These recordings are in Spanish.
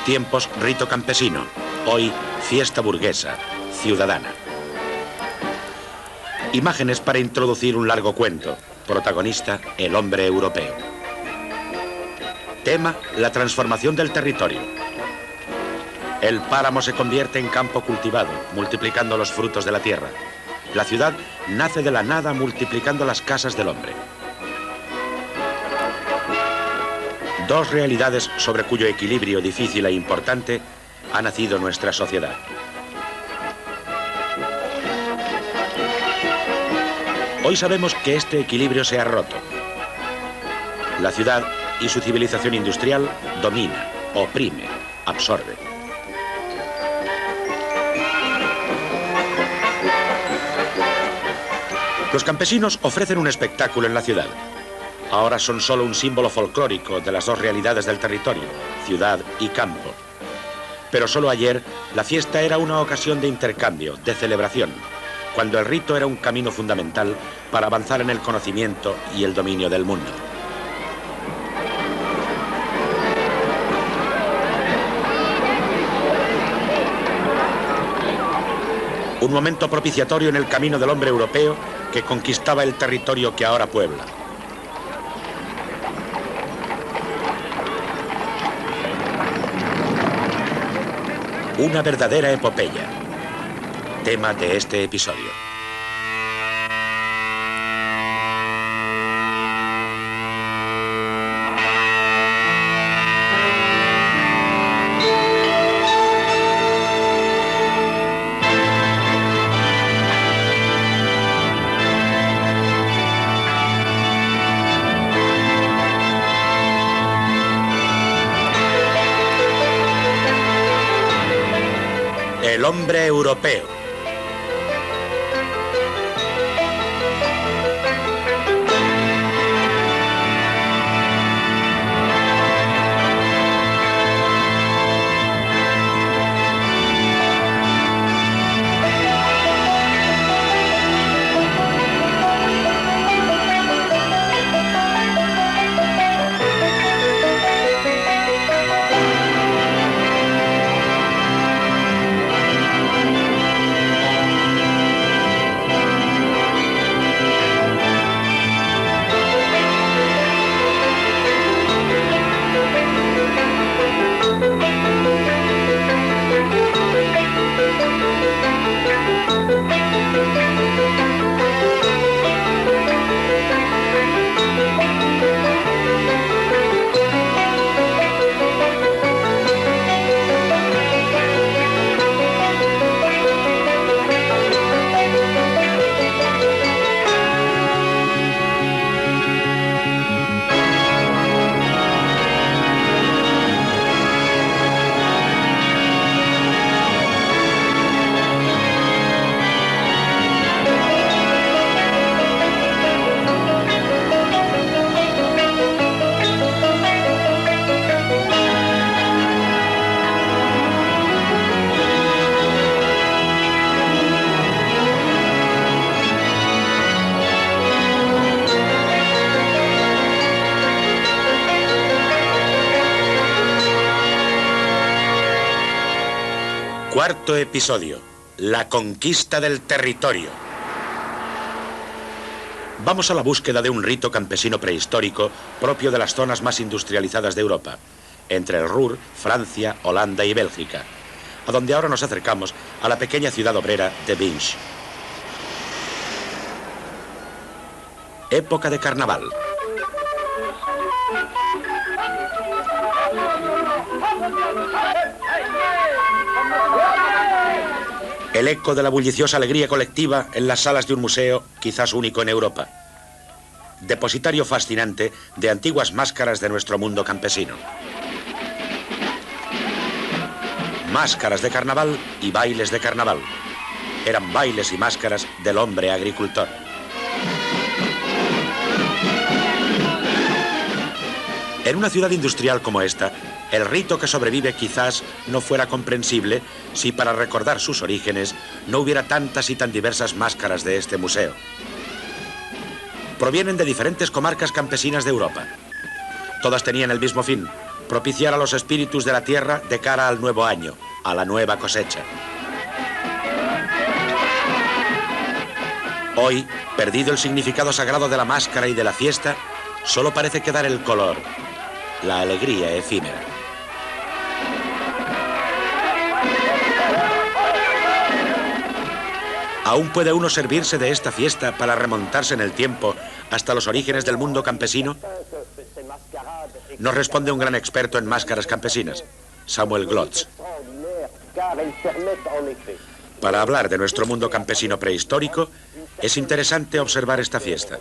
tiempos, rito campesino. Hoy, fiesta burguesa, ciudadana. Imágenes para introducir un largo cuento. Protagonista, el hombre europeo. Tema, la transformación del territorio. El páramo se convierte en campo cultivado, multiplicando los frutos de la tierra. La ciudad nace de la nada, multiplicando las casas del hombre. Dos realidades sobre cuyo equilibrio difícil e importante ha nacido nuestra sociedad. Hoy sabemos que este equilibrio se ha roto. La ciudad y su civilización industrial domina, oprime, absorbe. Los campesinos ofrecen un espectáculo en la ciudad. Ahora son solo un símbolo folclórico de las dos realidades del territorio, ciudad y campo. Pero solo ayer la fiesta era una ocasión de intercambio, de celebración, cuando el rito era un camino fundamental para avanzar en el conocimiento y el dominio del mundo. Un momento propiciatorio en el camino del hombre europeo que conquistaba el territorio que ahora puebla. Una verdadera epopeya. Tema de este episodio. El hombre europeo. Cuarto episodio, la conquista del territorio. Vamos a la búsqueda de un rito campesino prehistórico propio de las zonas más industrializadas de Europa, entre el Ruhr, Francia, Holanda y Bélgica, a donde ahora nos acercamos a la pequeña ciudad obrera de Binche. Época de carnaval. El eco de la bulliciosa alegría colectiva en las salas de un museo, quizás único en Europa. Depositario fascinante de antiguas máscaras de nuestro mundo campesino. Máscaras de carnaval y bailes de carnaval. Eran bailes y máscaras del hombre agricultor. En una ciudad industrial como esta, el rito que sobrevive quizás no fuera comprensible si para recordar sus orígenes no hubiera tantas y tan diversas máscaras de este museo. Provienen de diferentes comarcas campesinas de Europa. Todas tenían el mismo fin, propiciar a los espíritus de la tierra de cara al nuevo año, a la nueva cosecha. Hoy, perdido el significado sagrado de la máscara y de la fiesta, solo parece quedar el color, la alegría efímera. ¿Aún puede uno servirse de esta fiesta para remontarse en el tiempo hasta los orígenes del mundo campesino? Nos responde un gran experto en máscaras campesinas, Samuel Glotz. Para hablar de nuestro mundo campesino prehistórico, es interesante observar esta fiesta.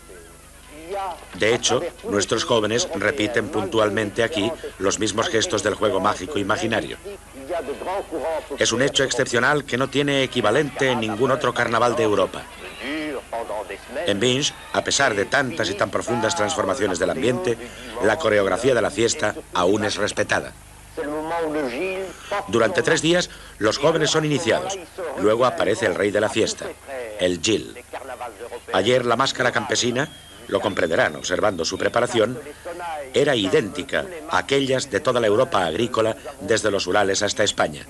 De hecho, nuestros jóvenes repiten puntualmente aquí los mismos gestos del juego mágico imaginario. Es un hecho excepcional que no tiene equivalente en ningún otro carnaval de Europa. En Binge, a pesar de tantas y tan profundas transformaciones del ambiente, la coreografía de la fiesta aún es respetada. Durante 3 días, los jóvenes son iniciados. Luego aparece el rey de la fiesta, el Gil. Ayer la máscara campesina, lo comprenderán observando su preparación, era idéntica a aquellas de toda la Europa agrícola desde los Urales hasta España.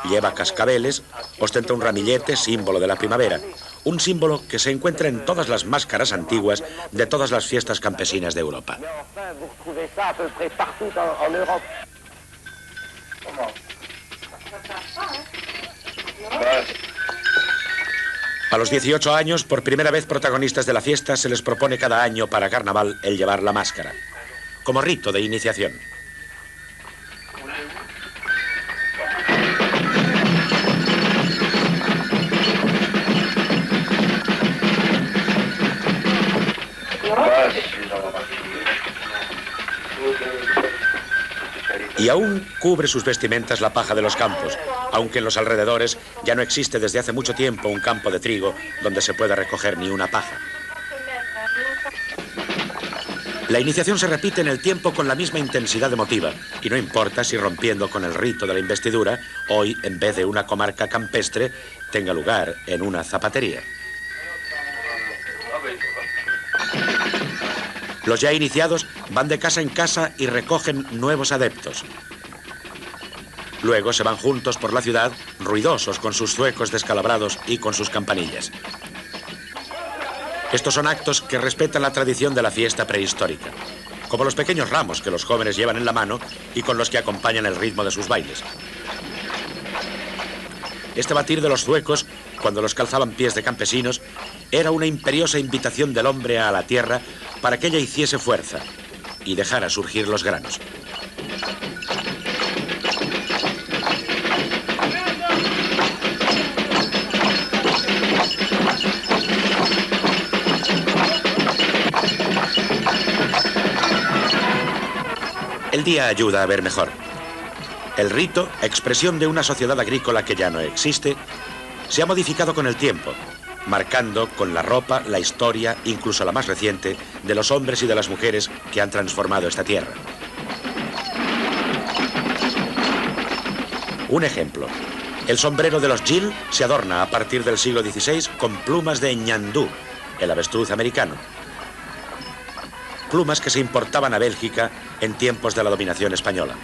Lleva cascabeles, ostenta un ramillete, símbolo de la primavera, un símbolo que se encuentra en todas las máscaras antiguas de todas las fiestas campesinas de Europa. A los 18 años, por primera vez protagonistas de la fiesta, se les propone cada año para carnaval el llevar la máscara, como rito de iniciación. Y aún cubre sus vestimentas la paja de los campos, aunque en los alrededores ya no existe desde hace mucho tiempo un campo de trigo donde se pueda recoger ni una paja. La iniciación se repite en el tiempo con la misma intensidad emotiva, y no importa si rompiendo con el rito de la investidura, hoy, en vez de una comarca campestre, tenga lugar en una zapatería. Los ya iniciados van de casa en casa y recogen nuevos adeptos. Luego se van juntos por la ciudad, ruidosos con sus zuecos descalabrados y con sus campanillas. Estos son actos que respetan la tradición de la fiesta prehistórica, como los pequeños ramos que los jóvenes llevan en la mano y con los que acompañan el ritmo de sus bailes. Este batir de los zuecos, cuando los calzaban pies de campesinos, era una imperiosa invitación del hombre a la tierra para que ella hiciese fuerza y dejara surgir los granos. El día ayuda a ver mejor. El rito, expresión de una sociedad agrícola que ya no existe, se ha modificado con el tiempo, marcando con la ropa, la historia, incluso la más reciente, de los hombres y de las mujeres que han transformado esta tierra. Un ejemplo. El sombrero de los Gil se adorna a partir del siglo XVI con plumas de ñandú, el avestruz americano. Plumas que se importaban a Bélgica en tiempos de la dominación española.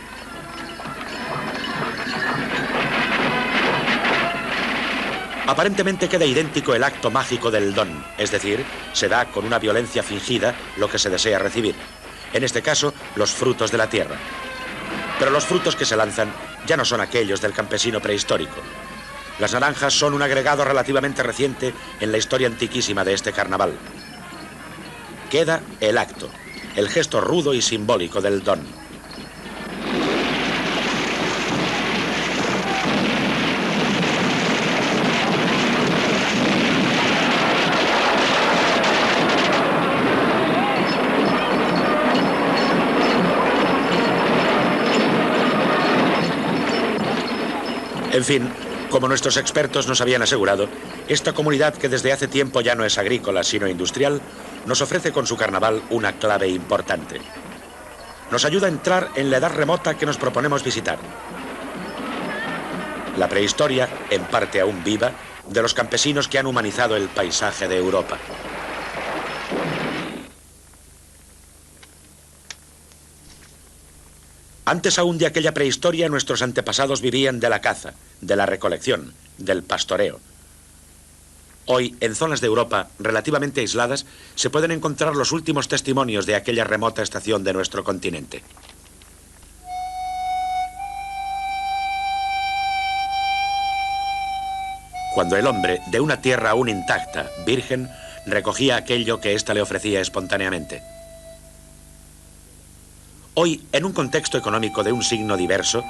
Aparentemente queda idéntico el acto mágico del don, es decir, se da con una violencia fingida lo que se desea recibir. En este caso, los frutos de la tierra. Pero los frutos que se lanzan ya no son aquellos del campesino prehistórico. Las naranjas son un agregado relativamente reciente en la historia antiquísima de este carnaval. Queda el acto, el gesto rudo y simbólico del don. En fin, como nuestros expertos nos habían asegurado, esta comunidad que desde hace tiempo ya no es agrícola sino industrial, nos ofrece con su carnaval una clave importante. Nos ayuda a entrar en la edad remota que nos proponemos visitar. La prehistoria, en parte aún viva, de los campesinos que han humanizado el paisaje de Europa. Antes aún de aquella prehistoria, nuestros antepasados vivían de la caza, de la recolección, del pastoreo. Hoy, en zonas de Europa relativamente aisladas, se pueden encontrar los últimos testimonios de aquella remota estación de nuestro continente. Cuando el hombre, de una tierra aún intacta, virgen, recogía aquello que ésta le ofrecía espontáneamente. Hoy, en un contexto económico de un signo diverso,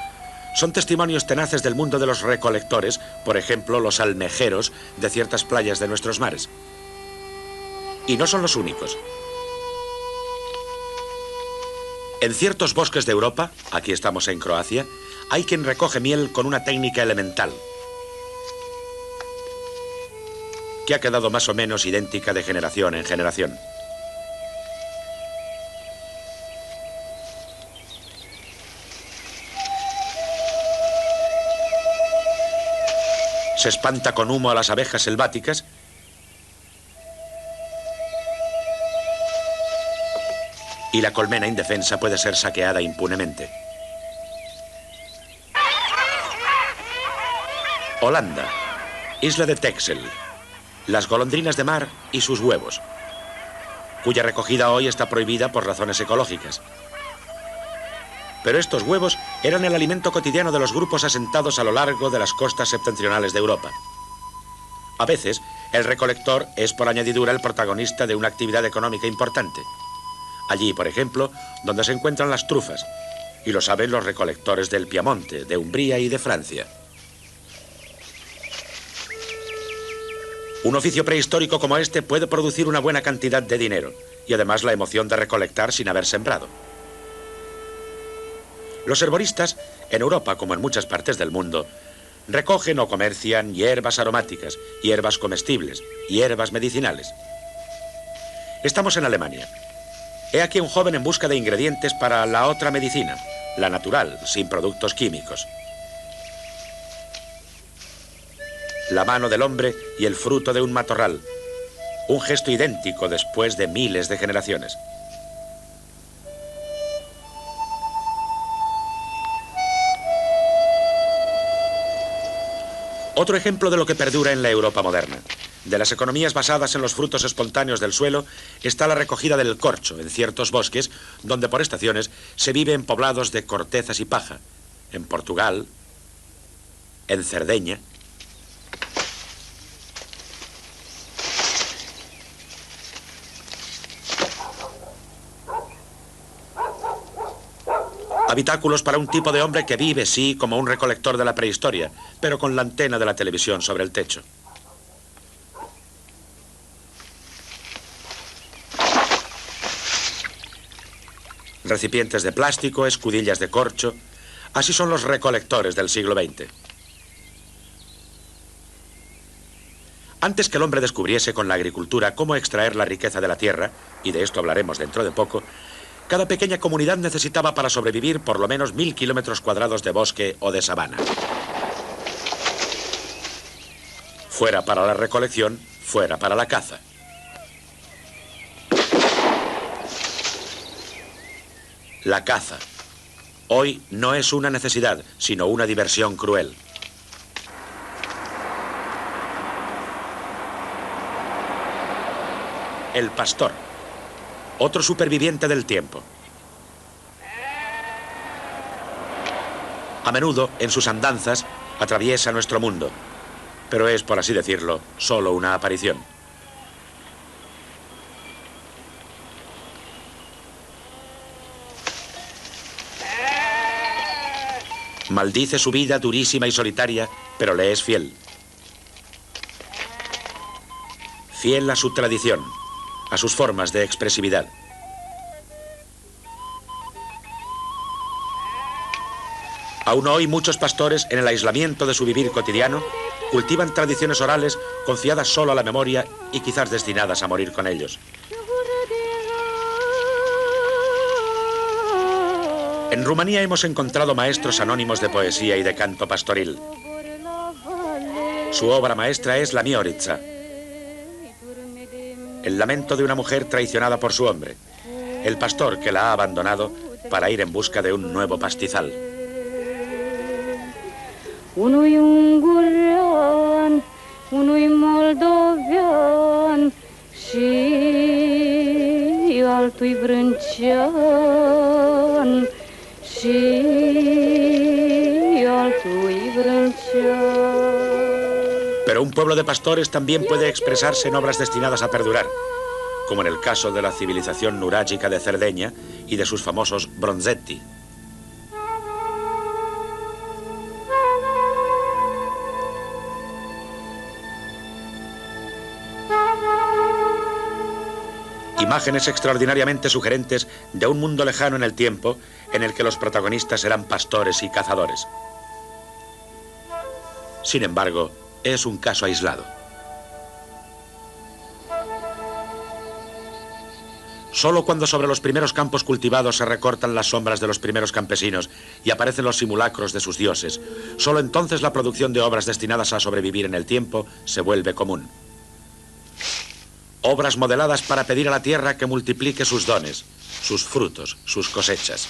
son testimonios tenaces del mundo de los recolectores, por ejemplo, los almejeros de ciertas playas de nuestros mares. Y no son los únicos. En ciertos bosques de Europa, aquí estamos en Croacia, hay quien recoge miel con una técnica elemental, que ha quedado más o menos idéntica de generación en generación. Se espanta con humo a las abejas selváticas y la colmena indefensa puede ser saqueada impunemente. Holanda, isla de Texel, las golondrinas de mar y sus huevos, cuya recogida hoy está prohibida por razones ecológicas. Pero estos huevos eran el alimento cotidiano de los grupos asentados a lo largo de las costas septentrionales de Europa. A veces, el recolector es por añadidura el protagonista de una actividad económica importante. Allí, por ejemplo, donde se encuentran las trufas, y lo saben los recolectores del Piamonte, de Umbría y de Francia. Un oficio prehistórico como este puede producir una buena cantidad de dinero, y además la emoción de recolectar sin haber sembrado. Los herboristas, en Europa como en muchas partes del mundo, recogen o comercian hierbas aromáticas, hierbas comestibles, hierbas medicinales. Estamos en Alemania. He aquí un joven en busca de ingredientes para la otra medicina, la natural, sin productos químicos. La mano del hombre y el fruto de un matorral, un gesto idéntico después de miles de generaciones. Otro ejemplo de lo que perdura en la Europa moderna. De las economías basadas en los frutos espontáneos del suelo está la recogida del corcho en ciertos bosques donde por estaciones se vive en poblados de cortezas y paja. En Portugal, en Cerdeña. Habitáculos para un tipo de hombre que vive, sí, como un recolector de la prehistoria, pero con la antena de la televisión sobre el techo. Recipientes de plástico, escudillas de corcho. Así son los recolectores del siglo XX. Antes que el hombre descubriese con la agricultura cómo extraer la riqueza de la tierra, y de esto hablaremos dentro de poco, cada pequeña comunidad necesitaba para sobrevivir por lo menos 1000 kilómetros cuadrados de bosque o de sabana. Fuera para la recolección, fuera para la caza. La caza. Hoy no es una necesidad, sino una diversión cruel. El pastor. Otro superviviente del tiempo. A menudo, en sus andanzas, atraviesa nuestro mundo, pero es, por así decirlo, solo una aparición. Maldice su vida durísima y solitaria, pero le es fiel. Fiel a su tradición, a sus formas de expresividad. Aún hoy muchos pastores, en el aislamiento de su vivir cotidiano, cultivan tradiciones orales confiadas solo a la memoria y quizás destinadas a morir con ellos. En Rumanía hemos encontrado maestros anónimos de poesía y de canto pastoril. Su obra maestra es la Miorica, el lamento de una mujer traicionada por su hombre. El pastor que la ha abandonado para ir en busca de un nuevo pastizal. Unui ungurean, unui moldovean și altui vrâncean și altui vrâncean. Pero un pueblo de pastores también puede expresarse en obras destinadas a perdurar, como en el caso de la civilización nurágica de Cerdeña y de sus famosos bronzetti. Imágenes extraordinariamente sugerentes de un mundo lejano en el tiempo en el que los protagonistas eran pastores y cazadores. Sin embargo, es un caso aislado. Solo cuando sobre los primeros campos cultivados se recortan las sombras de los primeros campesinos y aparecen los simulacros de sus dioses, solo entonces la producción de obras destinadas a sobrevivir en el tiempo se vuelve común. Obras modeladas para pedir a la tierra que multiplique sus dones, sus frutos, sus cosechas.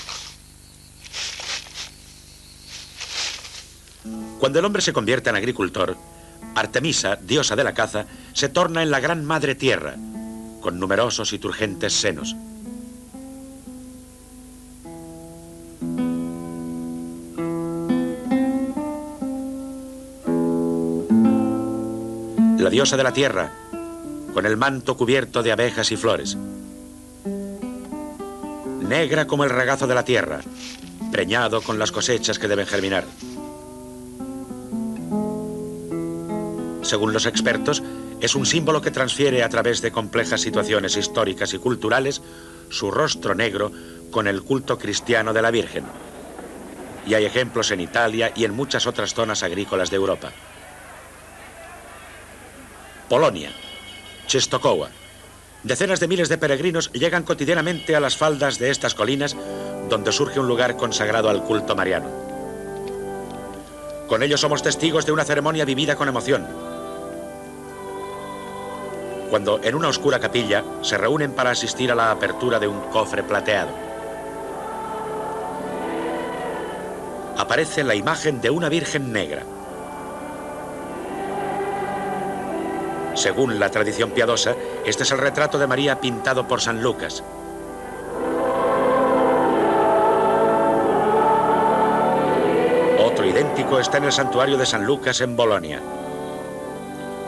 Cuando el hombre se convierte en agricultor, Artemisa, diosa de la caza, se torna en la gran madre tierra, con numerosos y turgentes senos. La diosa de la tierra, con el manto cubierto de abejas y flores. Negra como el regazo de la tierra, preñado con las cosechas que deben germinar. Según los expertos, es un símbolo que transfiere a través de complejas situaciones históricas y culturales su rostro negro con el culto cristiano de la Virgen. Y hay ejemplos en Italia y en muchas otras zonas agrícolas de Europa. Polonia, Częstochowa. Decenas de miles de peregrinos llegan cotidianamente a las faldas de estas colinas, donde surge un lugar consagrado al culto mariano. Con ello somos testigos de una ceremonia vivida con emoción, cuando en una oscura capilla se reúnen para asistir a la apertura de un cofre plateado. Aparece la imagen de una Virgen negra. Según la tradición piadosa, este es el retrato de María pintado por San Lucas. Otro idéntico está en el santuario de San Lucas en Bolonia.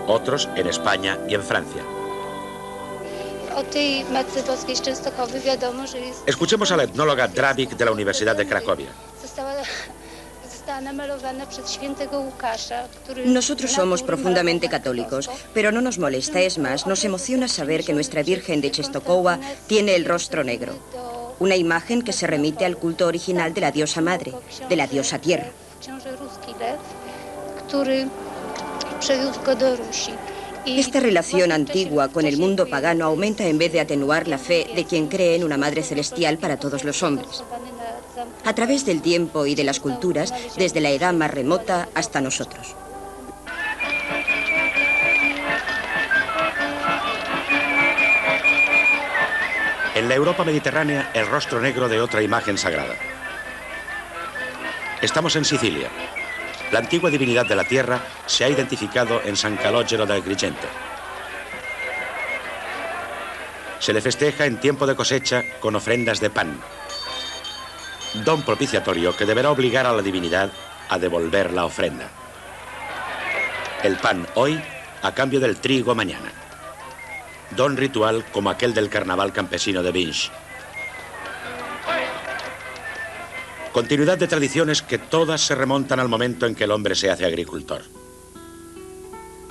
Otros en España y en Francia. Escuchemos a la etnóloga Drabik de la Universidad de Cracovia. Nosotros somos profundamente católicos, pero no nos molesta, es más, nos emociona saber que nuestra Virgen de Częstochowa tiene el rostro negro. Una imagen que se remite al culto original de la diosa madre, de la diosa tierra. Esta relación antigua con el mundo pagano aumenta en vez de atenuar la fe de quien cree en una madre celestial para todos los hombres. A través del tiempo y de las culturas, desde la edad más remota hasta nosotros. En la Europa mediterránea, el rostro negro de otra imagen sagrada. Estamos en Sicilia. La antigua divinidad de la tierra se ha identificado en San Calogero de Agrigento. Se le festeja en tiempo de cosecha con ofrendas de pan. Don propiciatorio que deberá obligar a la divinidad a devolver la ofrenda. El pan hoy a cambio del trigo mañana. Don ritual como aquel del carnaval campesino de Binche. Continuidad de tradiciones que todas se remontan al momento en que el hombre se hace agricultor.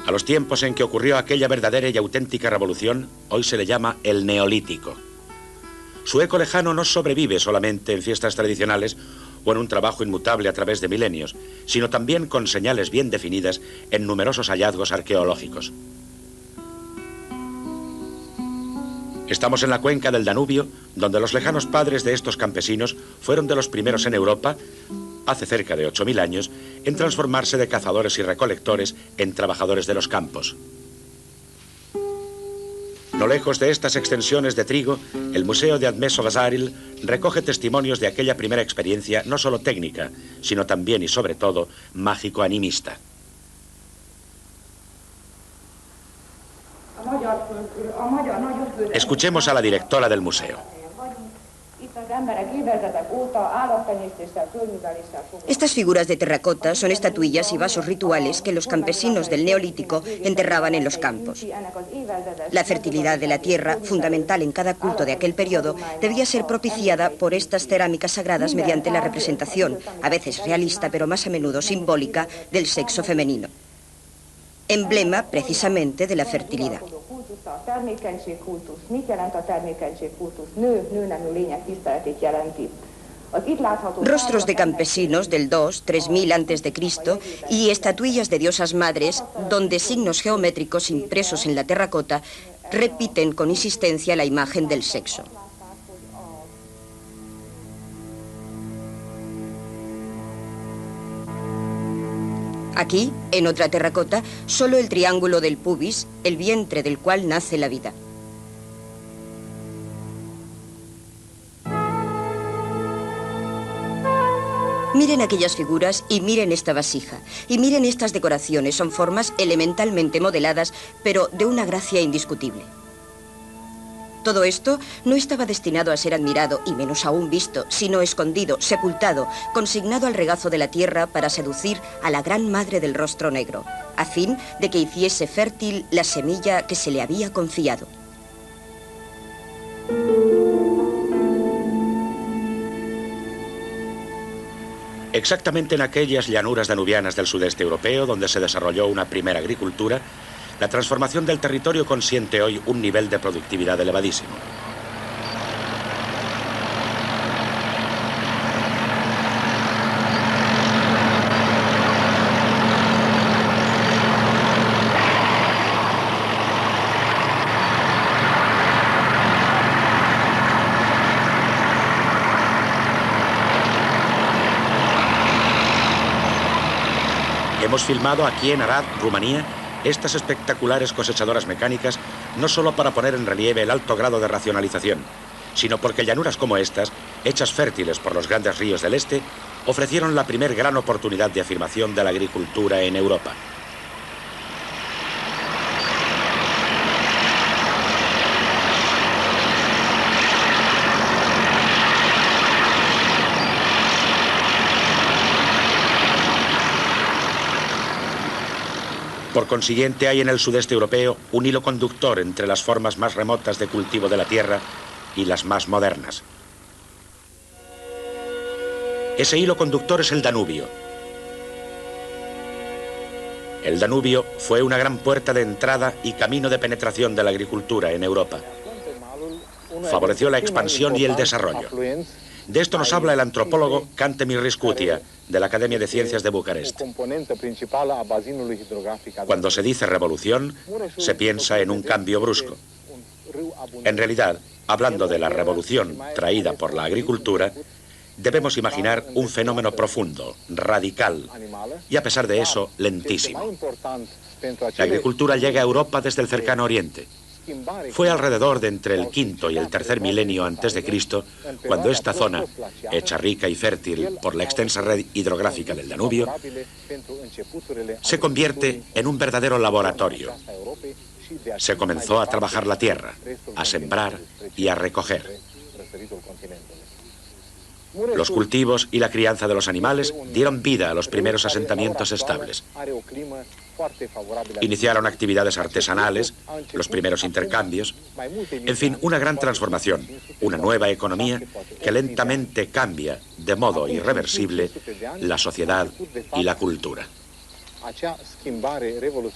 A los tiempos en que ocurrió aquella verdadera y auténtica revolución, hoy se le llama el Neolítico. Su eco lejano no sobrevive solamente en fiestas tradicionales o en un trabajo inmutable a través de milenios, sino también con señales bien definidas en numerosos hallazgos arqueológicos. Estamos en la cuenca del Danubio, donde los lejanos padres de estos campesinos fueron de los primeros en Europa, hace cerca de 8000 años, en transformarse de cazadores y recolectores en trabajadores de los campos. No lejos de estas extensiones de trigo, el Museo de Admeso Vasaril recoge testimonios de aquella primera experiencia no solo técnica, sino también y sobre todo mágico-animista. Escuchemos a la directora del museo. Estas figuras de terracota son estatuillas y vasos rituales que los campesinos del Neolítico enterraban en los campos. La fertilidad de la tierra, fundamental en cada culto de aquel periodo, debía ser propiciada por estas cerámicas sagradas mediante la representación, a veces realista pero más a menudo simbólica, del sexo femenino. Emblema, precisamente, de la fertilidad. Rostros de campesinos del 2-3000 a.C. y estatuillas de diosas madres, donde signos geométricos impresos en la terracota repiten con insistencia la imagen del sexo. Aquí, en otra terracota, solo el triángulo del pubis, el vientre del cual nace la vida. Miren aquellas figuras y miren esta vasija. Y miren estas decoraciones. Son formas elementalmente modeladas, pero de una gracia indiscutible. Todo esto no estaba destinado a ser admirado, y menos aún visto, sino escondido, sepultado, consignado al regazo de la tierra para seducir a la gran madre del rostro negro, a fin de que hiciese fértil la semilla que se le había confiado. Exactamente en aquellas llanuras danubianas del sudeste europeo, donde se desarrolló una primera agricultura, la transformación del territorio consiente hoy un nivel de productividad elevadísimo. Hemos filmado aquí en Arad, Rumanía, estas espectaculares cosechadoras mecánicas, no solo para poner en relieve el alto grado de racionalización, sino porque llanuras como estas, hechas fértiles por los grandes ríos del este, ofrecieron la primer gran oportunidad de afirmación de la agricultura en Europa. Por consiguiente, hay en el sudeste europeo un hilo conductor entre las formas más remotas de cultivo de la tierra y las más modernas. Ese hilo conductor es el Danubio. El Danubio fue una gran puerta de entrada y camino de penetración de la agricultura en Europa. Favoreció la expansión y el desarrollo. De esto nos habla el antropólogo Cantemir Riscutia, de la Academia de Ciencias de Bucarest. Cuando se dice revolución, se piensa en un cambio brusco. En realidad, hablando de la revolución traída por la agricultura, debemos imaginar un fenómeno profundo, radical, y a pesar de eso, lentísimo. La agricultura llega a Europa desde el cercano Oriente. Fue alrededor de entre el quinto y el tercer milenio antes de Cristo cuando esta zona, hecha rica y fértil por la extensa red hidrográfica del Danubio, se convierte en un verdadero laboratorio. Se comenzó a trabajar la tierra, a sembrar y a recoger. Los cultivos y la crianza de los animales dieron vida a los primeros asentamientos estables. Iniciaron actividades artesanales, los primeros intercambios, en fin, una gran transformación, una nueva economía que lentamente cambia de modo irreversible la sociedad y la cultura.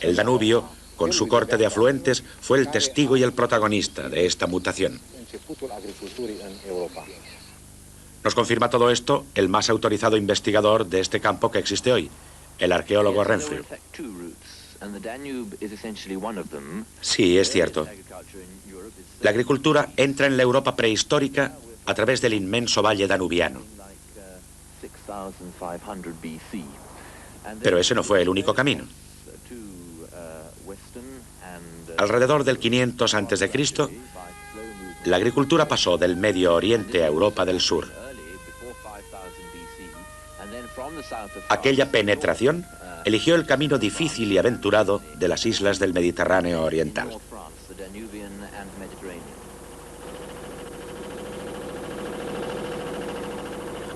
El Danubio, con su corte de afluentes, fue el testigo y el protagonista de esta mutación. Nos confirma todo esto el más autorizado investigador de este campo que existe hoy, el arqueólogo Renfrew. Sí, es cierto. La agricultura entra en la Europa prehistórica a través del inmenso valle danubiano. Pero ese no fue el único camino. Alrededor del 500 a.C., la agricultura pasó del Medio Oriente a Europa del Sur. Aquella penetración eligió el camino difícil y aventurado de las islas del Mediterráneo oriental.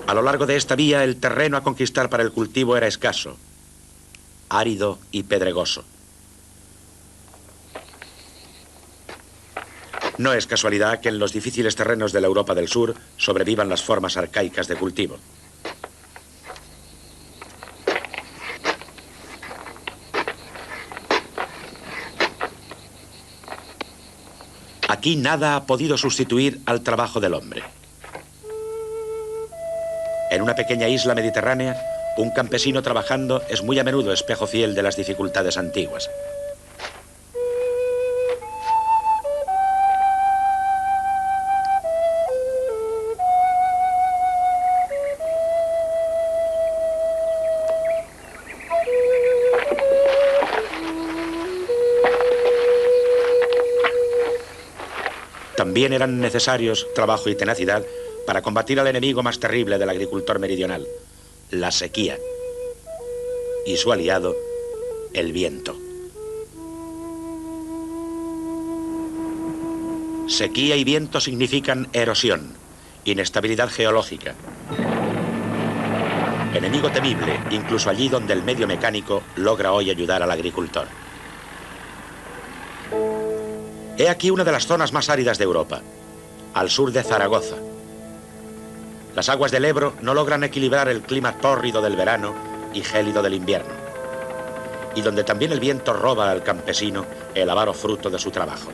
A lo largo de esta vía, el terreno a conquistar para el cultivo era escaso, árido y pedregoso. No es casualidad que en los difíciles terrenos de la Europa del Sur sobrevivan las formas arcaicas de cultivo. Aquí nada ha podido sustituir al trabajo del hombre. En una pequeña isla mediterránea, un campesino trabajando es muy a menudo espejo fiel de las dificultades antiguas. También eran necesarios trabajo y tenacidad para combatir al enemigo más terrible del agricultor meridional, la sequía, y su aliado, el viento. Sequía y viento significan erosión, inestabilidad geológica. Enemigo temible, incluso allí donde el medio mecánico logra hoy ayudar al agricultor. He aquí una de las zonas más áridas de Europa, al sur de Zaragoza. Las aguas del Ebro no logran equilibrar el clima tórrido del verano y gélido del invierno, y donde también el viento roba al campesino el avaro fruto de su trabajo.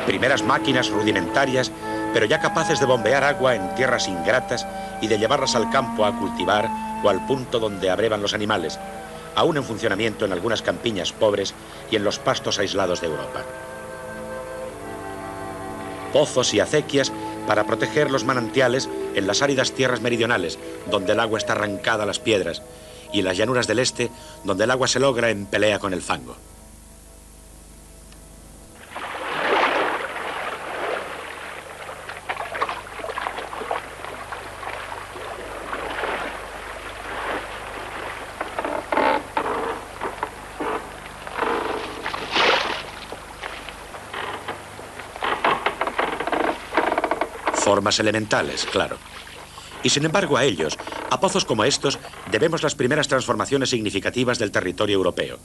Primeras máquinas rudimentarias, pero ya capaces de bombear agua en tierras ingratas y de llevarlas al campo a cultivar o al punto donde abrevan los animales, aún en funcionamiento en algunas campiñas pobres y en los pastos aislados de Europa. Pozos y acequias para proteger los manantiales en las áridas tierras meridionales, donde el agua está arrancada a las piedras, y en las llanuras del este, donde el agua se logra en pelea con el fango. Formas elementales, claro. Y sin embargo a ellos, a pozos como estos, debemos las primeras transformaciones significativas del territorio europeo,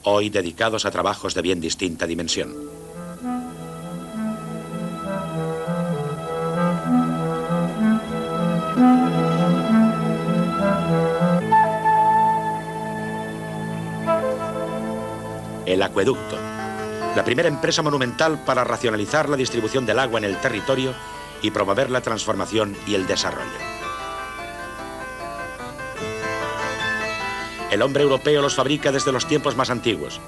hoy dedicados a trabajos de bien distinta dimensión. El acueducto, la primera empresa monumental para racionalizar la distribución del agua en el territorio y promover la transformación y el desarrollo. El hombre europeo los fabrica desde los tiempos más antiguos.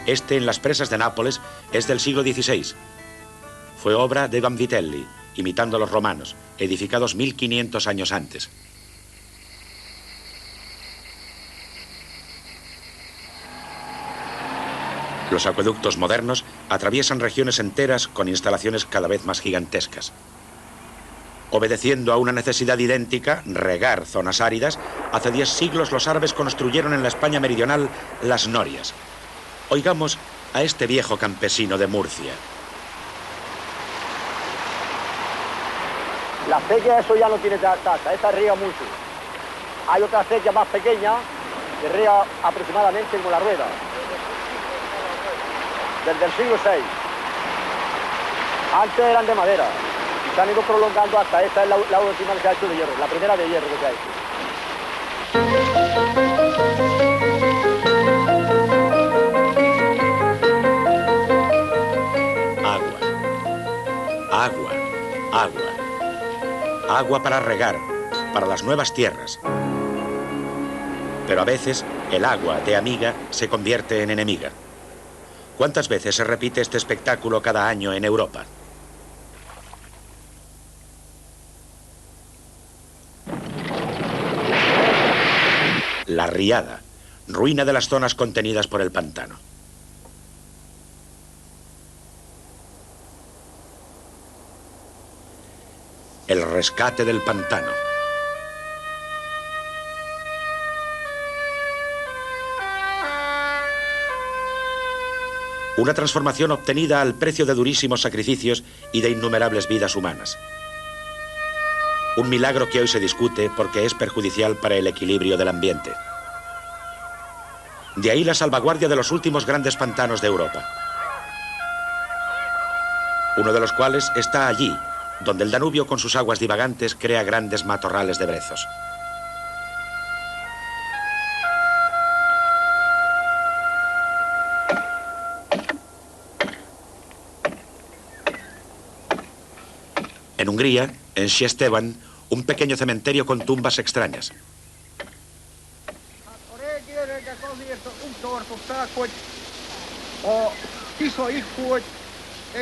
Este en las presas de Nápoles es del siglo XVI. Fue obra de Vanvitelli, imitando a los romanos, edificados 1500 años antes. Los acueductos modernos atraviesan regiones enteras con instalaciones cada vez más gigantescas. Obedeciendo a una necesidad idéntica, regar zonas áridas, hace 10 siglos los árabes construyeron en la España meridional las norias. Oigamos a este viejo campesino de Murcia. La acequia eso ya no tiene tasa, esa riega mucho. Hay otra acequia más pequeña que riega aproximadamente como la rueda. Desde el siglo VI. Antes eran de madera. Se han ido prolongando hasta esta es la última que se ha hecho de hierro, la primera de hierro que se ha hecho. Agua, agua, agua. Agua para regar, para las nuevas tierras. Pero a veces el agua de amiga se convierte en enemiga. ¿Cuántas veces se repite este espectáculo cada año en Europa? La Riada, ruina de las zonas contenidas por el pantano. El rescate del pantano. Una transformación obtenida al precio de durísimos sacrificios y de innumerables vidas humanas. Un milagro que hoy se discute porque es perjudicial para el equilibrio del ambiente. De ahí la salvaguardia de los últimos grandes pantanos de Europa. Uno de los cuales está allí, donde el Danubio con sus aguas divagantes crea grandes matorrales de brezos. En Hungría, en Székely, un pequeño cementerio con tumbas extrañas.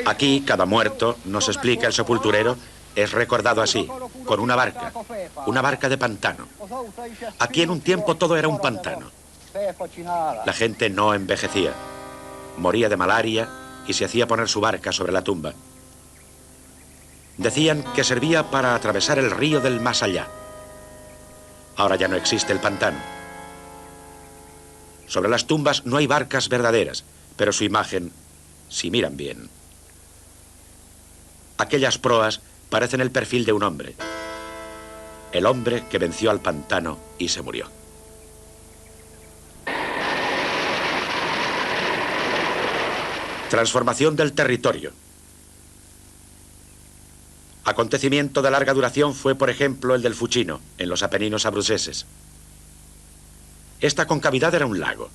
Aquí, cada muerto, nos explica el sepulturero, es recordado así, con una barca de pantano. Aquí en un tiempo todo era un pantano. La gente no envejecía, moría de malaria y se hacía poner su barca sobre la tumba. Decían que servía para atravesar el río del más allá. Ahora ya no existe el pantano. Sobre las tumbas no hay barcas verdaderas, pero su imagen, si miran bien. Aquellas proas parecen el perfil de un hombre. El hombre que venció al pantano y se murió. Transformación del territorio. Acontecimiento de larga duración fue, por ejemplo, el del Fucino, en los Apeninos abruceses. Esta concavidad era un lago.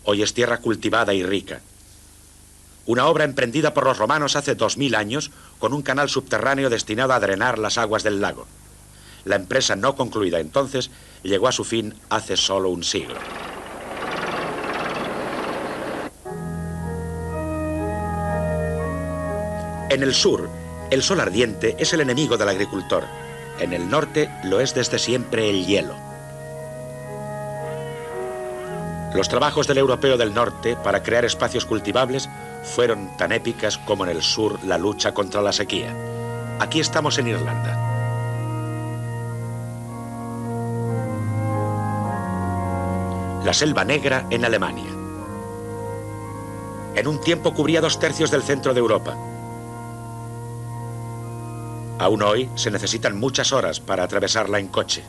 Hoy es tierra cultivada y rica. Una obra emprendida por los romanos hace 2000 años con un canal subterráneo destinado a drenar las aguas del lago. La empresa no concluida entonces llegó a su fin hace solo un siglo. En el sur, el sol ardiente es el enemigo del agricultor. En el norte lo es desde siempre el hielo. Los trabajos del europeo del norte para crear espacios cultivables fueron tan épicas como en el sur la lucha contra la sequía. Aquí estamos en Irlanda. La Selva Negra en Alemania. En un tiempo cubría 2/3 del centro de Europa. Aún hoy se necesitan muchas horas para atravesarla en coche.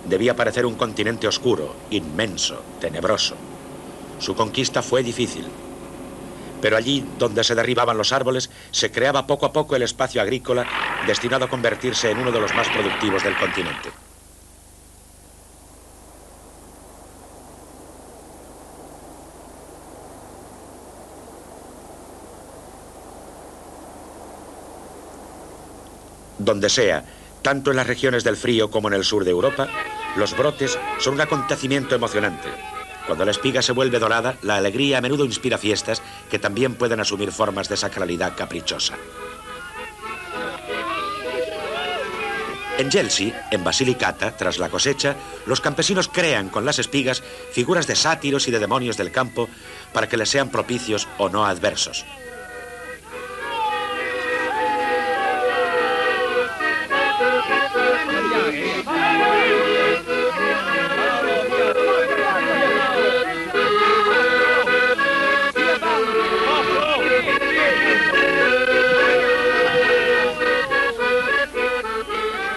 Debía parecer un continente oscuro, inmenso, tenebroso. Su conquista fue difícil. Pero allí, donde se derribaban los árboles, se creaba poco a poco el espacio agrícola destinado a convertirse en uno de los más productivos del continente. Donde sea, tanto en las regiones del frío como en el sur de Europa, los brotes son un acontecimiento emocionante. Cuando la espiga se vuelve dorada, la alegría a menudo inspira fiestas que también pueden asumir formas de sacralidad caprichosa. En Gelsi, en Basilicata, tras la cosecha, los campesinos crean con las espigas figuras de sátiros y de demonios del campo para que les sean propicios o no adversos.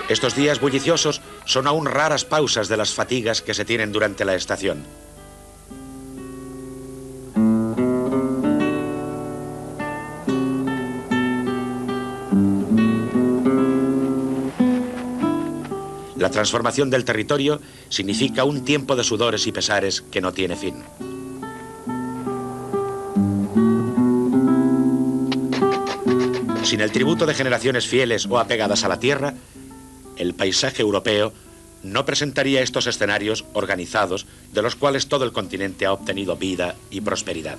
Estos días bulliciosos son aún raras pausas de las fatigas que se tienen durante la estación. La transformación del territorio significa un tiempo de sudores y pesares que no tiene fin. Sin el tributo de generaciones fieles o apegadas a la tierra, el paisaje europeo no presentaría estos escenarios organizados de los cuales todo el continente ha obtenido vida y prosperidad.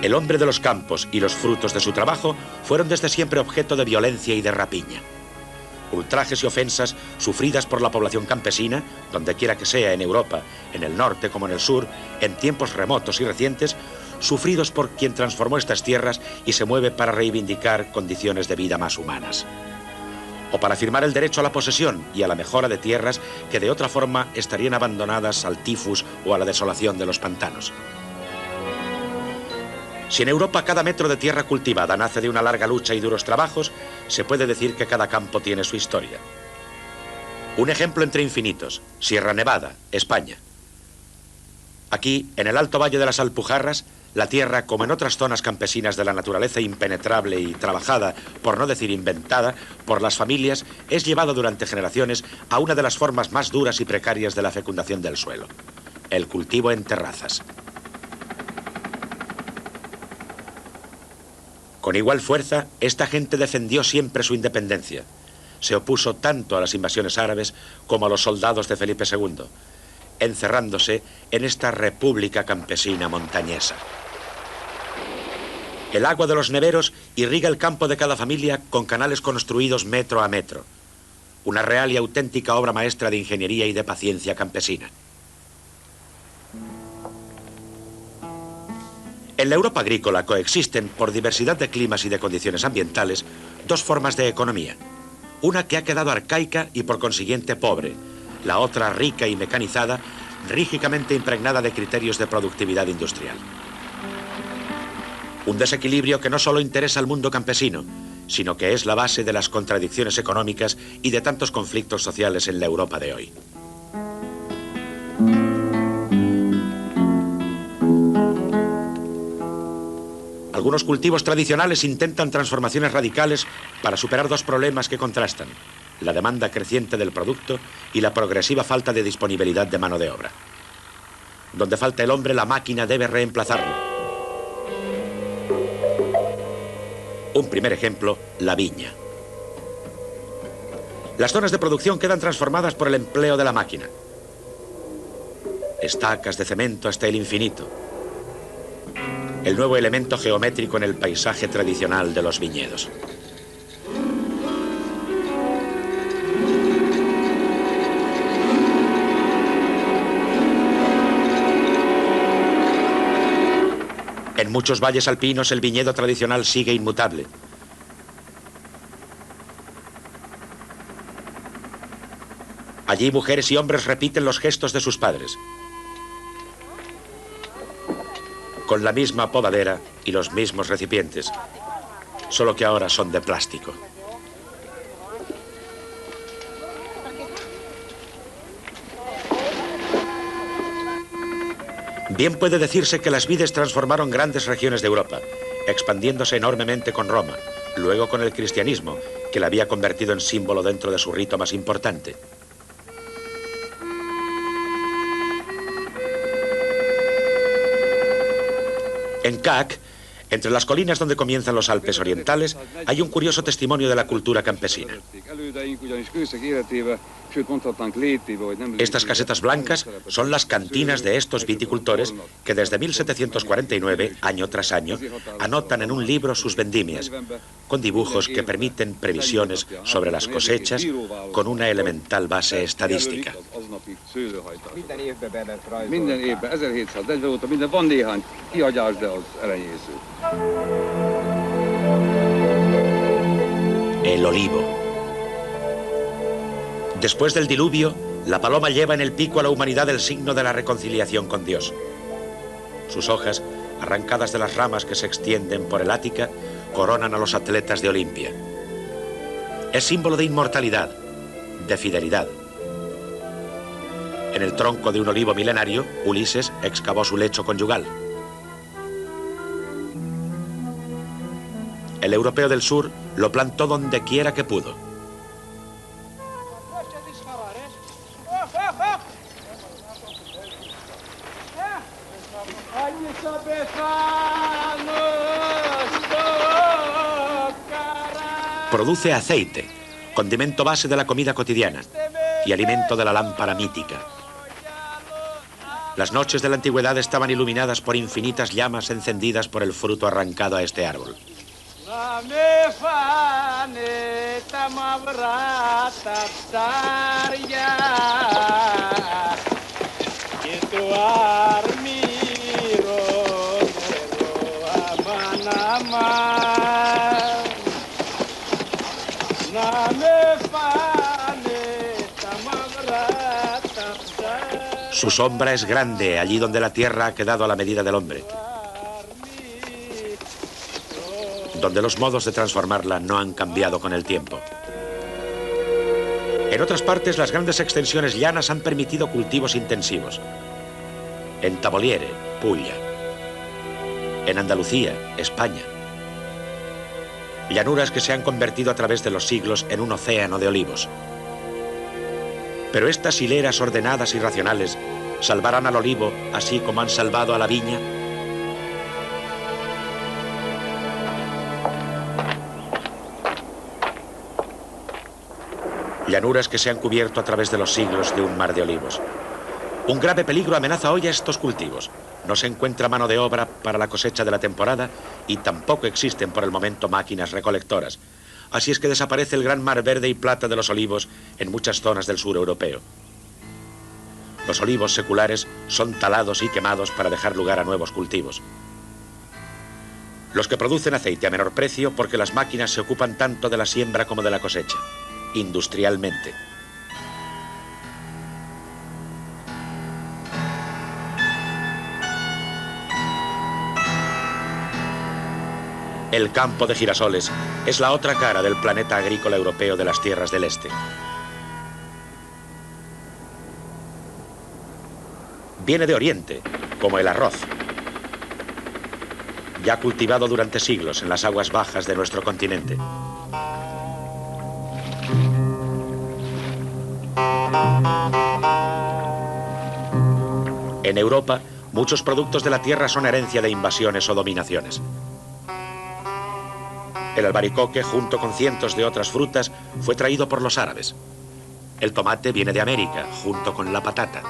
El hombre de los campos y los frutos de su trabajo fueron desde siempre objeto de violencia y de rapiña. Ultrajes y ofensas sufridas por la población campesina, donde quiera que sea en Europa, en el norte como en el sur, en tiempos remotos y recientes, sufridos por quien transformó estas tierras y se mueve para reivindicar condiciones de vida más humanas. O para afirmar el derecho a la posesión y a la mejora de tierras que de otra forma estarían abandonadas al tifus o a la desolación de los pantanos. Si en Europa cada metro de tierra cultivada nace de una larga lucha y duros trabajos, se puede decir que cada campo tiene su historia. Un ejemplo entre infinitos: Sierra Nevada, España. Aquí, en el alto valle de las Alpujarras, la tierra, como en otras zonas campesinas de la naturaleza impenetrable y trabajada, por no decir inventada, por las familias, es llevado durante generaciones a una de las formas más duras y precarias de la fecundación del suelo: el cultivo en terrazas. Con igual fuerza, esta gente defendió siempre su independencia. Se opuso tanto a las invasiones árabes como a los soldados de Felipe II, encerrándose en esta república campesina montañesa. El agua de los neveros irriga el campo de cada familia con canales construidos metro a metro. Una real y auténtica obra maestra de ingeniería y de paciencia campesina. En la Europa agrícola coexisten, por diversidad de climas y de condiciones ambientales, dos formas de economía. Una que ha quedado arcaica y por consiguiente pobre, la otra rica y mecanizada, rígidamente impregnada de criterios de productividad industrial. Un desequilibrio que no solo interesa al mundo campesino, sino que es la base de las contradicciones económicas y de tantos conflictos sociales en la Europa de hoy. Algunos cultivos tradicionales intentan transformaciones radicales para superar dos problemas que contrastan: la demanda creciente del producto y la progresiva falta de disponibilidad de mano de obra. Donde falta el hombre, la máquina debe reemplazarlo. Un primer ejemplo, la viña. Las zonas de producción quedan transformadas por el empleo de la máquina. Estacas de cemento hasta el infinito. El nuevo elemento geométrico en el paisaje tradicional de los viñedos. En muchos valles alpinos el viñedo tradicional sigue inmutable. Allí mujeres y hombres repiten los gestos de sus padres, con la misma podadera y los mismos recipientes, solo que ahora son de plástico. Bien puede decirse que las vides transformaron grandes regiones de Europa, expandiéndose enormemente con Roma, luego con el cristianismo, que la había convertido en símbolo dentro de su rito más importante. En Cac, entre las colinas donde comienzan los Alpes orientales, hay un curioso testimonio de la cultura campesina. Estas casetas blancas son las cantinas de estos viticultores que desde 1749, año tras año, anotan en un libro sus vendimias, con dibujos que permiten previsiones sobre las cosechas con una elemental base estadística. El olivo. Después del diluvio, la paloma lleva en el pico a la humanidad el signo de la reconciliación con Dios. Sus hojas, arrancadas de las ramas que se extienden por el Ática, coronan a los atletas de Olimpia. Es símbolo de inmortalidad, de fidelidad. En el tronco de un olivo milenario, Ulises excavó su lecho conyugal. El europeo del sur lo plantó donde quiera que pudo. Produce aceite, condimento base de la comida cotidiana y alimento de la lámpara mítica. Las noches de la antigüedad estaban iluminadas por infinitas llamas encendidas por el fruto arrancado a este árbol. Su sombra es grande allí donde la tierra ha quedado a la medida del hombre, donde los modos de transformarla no han cambiado con el tiempo. En otras partes, las grandes extensiones llanas han permitido cultivos intensivos. En Tavoliere, Puglia. En Andalucía, España. Llanuras que se han convertido a través de los siglos en un océano de olivos. Pero estas hileras ordenadas y racionales salvarán al olivo así como han salvado a la viña. Llanuras que se han cubierto a través de los siglos de un mar de olivos. Un grave peligro amenaza hoy a estos cultivos. No se encuentra mano de obra para la cosecha de la temporada y tampoco existen por el momento máquinas recolectoras. Así es que desaparece el gran mar verde y plata de los olivos en muchas zonas del sur europeo. Los olivos seculares son talados y quemados para dejar lugar a nuevos cultivos. Los que producen aceite a menor precio porque las máquinas se ocupan tanto de la siembra como de la cosecha, industrialmente. El campo de girasoles es la otra cara del planeta agrícola europeo de las tierras del este. Viene de Oriente, como el arroz, ya cultivado durante siglos en las aguas bajas de nuestro continente. En Europa, muchos productos de la tierra son herencia de invasiones o dominaciones. El albaricoque, junto con cientos de otras frutas, fue traído por los árabes. El tomate viene de América, junto con la patata.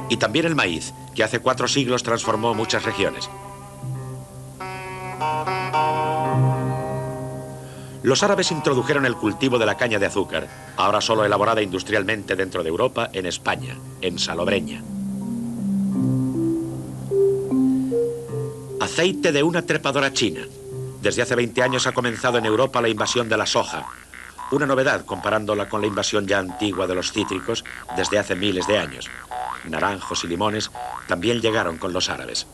Y también el maíz, que hace 4 siglos transformó muchas regiones. Los árabes introdujeron el cultivo de la caña de azúcar, ahora solo elaborada industrialmente dentro de Europa, en España, en Salobreña. Aceite de una trepadora china. Desde hace 20 años ha comenzado en Europa la invasión de la soja. Una novedad comparándola con la invasión ya antigua de los cítricos desde hace miles de años. Naranjos y limones también llegaron con los árabes.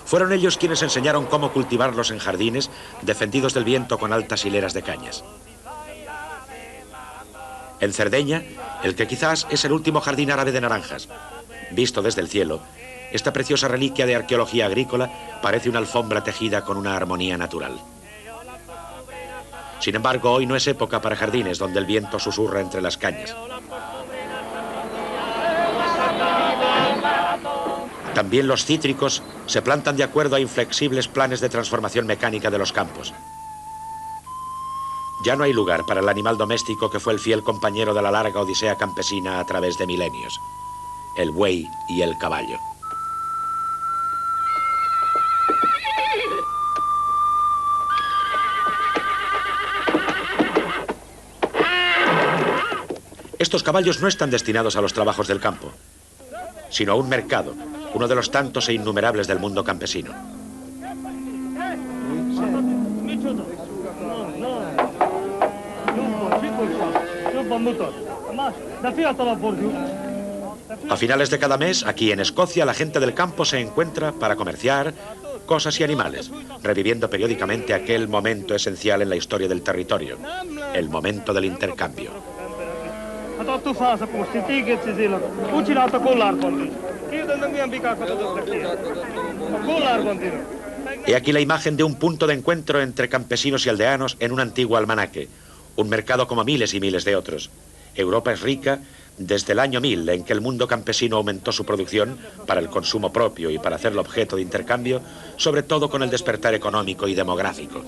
Fueron ellos quienes enseñaron cómo cultivarlos en jardines defendidos del viento con altas hileras de cañas. En Cerdeña, el que quizás es el último jardín árabe de naranjas. Visto desde el cielo, esta preciosa reliquia de arqueología agrícola parece una alfombra tejida con una armonía natural. Sin embargo, hoy no es época para jardines donde el viento susurra entre las cañas. También los cítricos se plantan de acuerdo a inflexibles planes de transformación mecánica de los campos. Ya no hay lugar para el animal doméstico que fue el fiel compañero de la larga odisea campesina a través de milenios: el buey y el caballo. Estos caballos no están destinados a los trabajos del campo, sino a un mercado, uno de los tantos e innumerables del mundo campesino. A finales de cada mes, aquí en Escocia, la gente del campo se encuentra para comerciar cosas y animales, reviviendo periódicamente aquel momento esencial en la historia del territorio, el momento del intercambio. He aquí la imagen de un punto de encuentro entre campesinos y aldeanos en un antiguo almanaque, un mercado como miles y miles de otros. Europa es rica desde el año 1000, en que el mundo campesino aumentó su producción para el consumo propio y para hacerlo objeto de intercambio, sobre todo con el despertar económico y demográfico.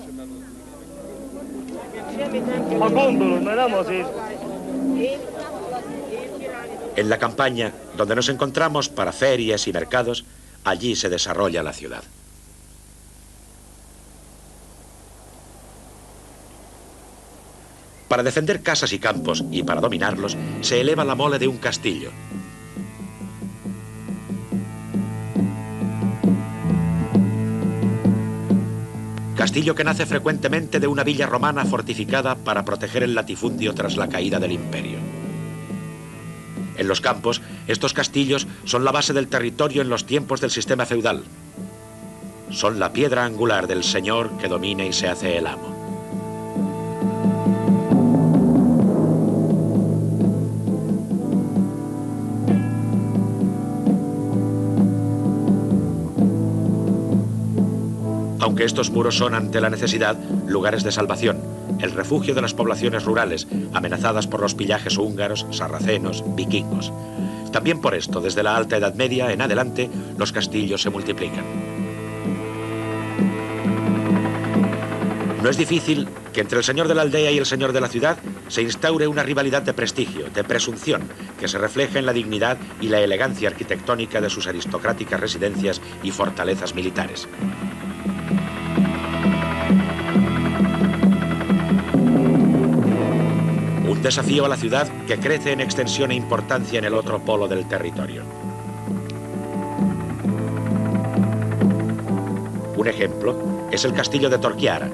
En la campaña, donde nos encontramos para ferias y mercados, allí se desarrolla la ciudad. Para defender casas y campos y para dominarlos, se eleva la mole de un castillo. Castillo que nace frecuentemente de una villa romana fortificada para proteger el latifundio tras la caída del imperio. En los campos, estos castillos son la base del territorio en los tiempos del sistema feudal. Son la piedra angular del señor que domina y se hace el amo. Aunque estos muros son, ante la necesidad, lugares de salvación, el refugio de las poblaciones rurales, amenazadas por los pillajes húngaros, sarracenos, vikingos. También por esto, desde la Alta Edad Media en adelante, los castillos se multiplican. No es difícil que entre el señor de la aldea y el señor de la ciudad se instaure una rivalidad de prestigio, de presunción, que se refleja en la dignidad y la elegancia arquitectónica de sus aristocráticas residencias y fortalezas militares. Un desafío a la ciudad que crece en extensión e importancia en el otro polo del territorio. Un ejemplo es el castillo de Torquiara,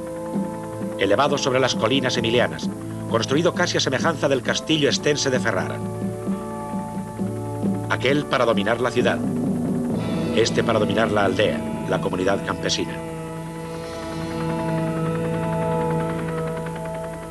elevado sobre las colinas emilianas, construido casi a semejanza del castillo estense de Ferrara. Aquel para dominar la ciudad, este para dominar la aldea, la comunidad campesina.